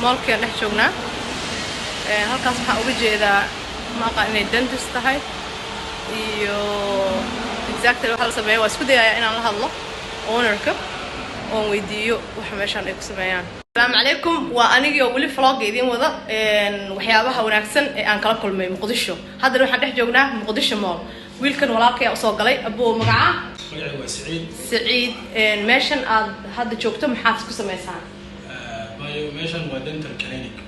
مالكي نحن شغلنا halkaas waxaan uga jeedaa maaqa inay dentist tahay iyo exactly waxa la sameeyo waa isku dayayaa inaan la hadlo ownerka oo weydiiyo waxa meeshan ay ku sameeyaan. Assalaamu calaykum, waa anigii oo wali vlog idin wada waxyaabaha wanaagsan ee aan kala kulmay Muqdisho. Hadda waxaan dhex joognaa Muqdisho Mall. wiilkan walaalkay soo galay abuu magaca magacaygu waa Saciid meeshan aad hadda joogto maxaad ku sameeysaa? meeshan waa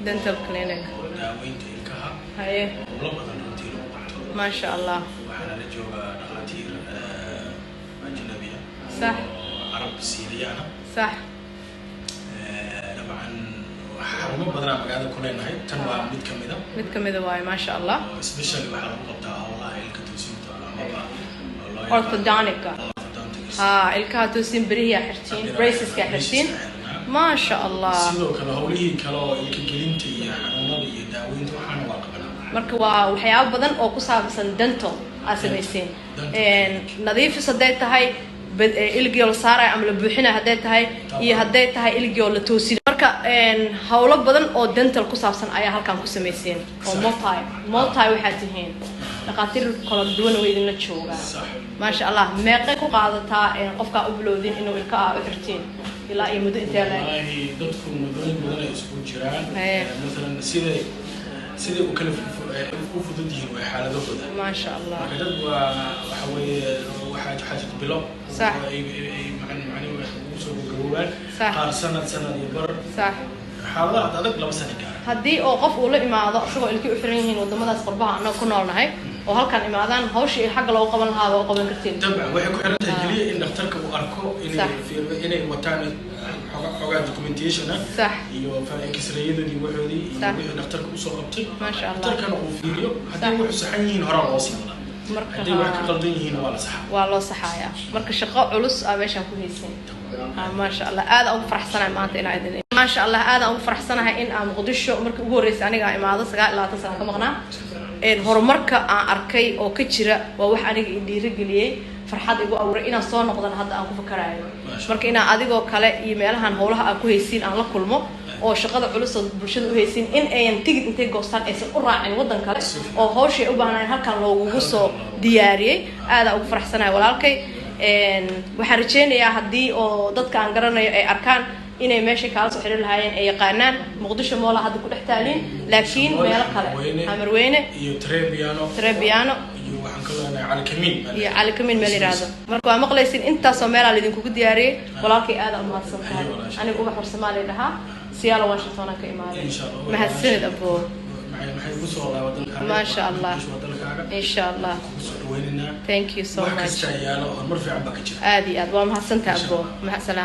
dental clinic daaweynta ilkaha haye la badan runtii lagu qabto ma sha Allah waxaana la joogaa dhaqaatiir ajnabiya صح arab siiriyana صح dabcan xarumo badan aan magaalada ku leenahay tan waa mid kamida waay ma sha Allah especially waxa lagu qabtaa hawlaha ilka toosinta ama orthodontic ilkaha toosin bariya xirtiin braces ka xirtiin ما شاء الله sidoo kale hawlihii kale oo ilka gelinta iyo xanuunada iyo daaweynta waxaan waa qabanaa marka waa waxyaabo badan oo ku saabsan dental asamaysiin nadiifis haday tahay ilgiyo la saaray ama la buuxina haday tahay iyo haday tahay ilgiyo la toosin marka hawlo badan oo dental ku saabsan ayaa halkan ku sameeyeen oo multi waxa tihiin dhaqaatiir kala duwan oo idin la jooga ma sha Allah meeqay ku qaadataa qofka u bilowdin inuu ilka u xirtiin إلا أي مدة إنتاجية. والله دكتور مدن يسكون جيران. مثلاً سيدي وكلف وفدوديه وحالة دكتور. ما شاء الله. كذا وحوي حاجة بلو. صح. معني وسوق جوال. صح. قار سنة يبر. صح. حالات هذا لو سنة كان. هدي أو قف ولا إمادة شو اللي كيفرينهن ودم هذا قربها أنا كنا لنا هاي وهالكان إمادان هوش حق لو قبل هذا وقبل كتير. طبعا وحكي حرنا تجلي إن اختركوا أركو إن وتاني حاجة documentation. صح. يو فإكسرائيل دي وحدي يو اختركوا صورتي. ما شاء الله. اختركوا فيديو. هدي وح صحيحين هرا واصلنا. هدي وح كقلدينهن ولا صح. والله صحايا. مركز شقاء علوس أبيشان كويسين. ما شاء الله هذا أو فرح سنة ما أنت إلى عدن. ما شاء الله هذا أو فرح سنة إن مقدشة مركز جوريس أنا قاعد مع هذا سجاء لا تسنة كم غنا. هرمرك أركي أو كتيرة ووح أنا إندي رجليه فرحات يقول أوري إنا صار نقدر هذا أنكو فكرة مركز إنا أديكو كلا يميلها هنقولها أكو هيسين على كل ما أو شقة علوس برشة هيسين إن أين تيجي أنت جوستان إيش قرع عن وضن كلا أو هوش يبغى هالكان لو جوسو دياري هذا أو فرح سنة ولكن وحرجين يا هدي أو ضد كان قرنا أركان إني ماشي كاس وحر الهاين أي قانون مقدش مولا هذا كل احتالين لكن ما يلقى همروينه تربيانو waxaan ka leenahay على كمين مالي هذا مركو مقليسين أنت سمير على دينكو كدياري ولكن هذا ما تصدق أنا أقول بحر سمالي لها سيارة واشنطن كإمارة مع السند أبو ما شاء الله إن شاء الله thank you so much عادي ومع السنة أبو مع السلامة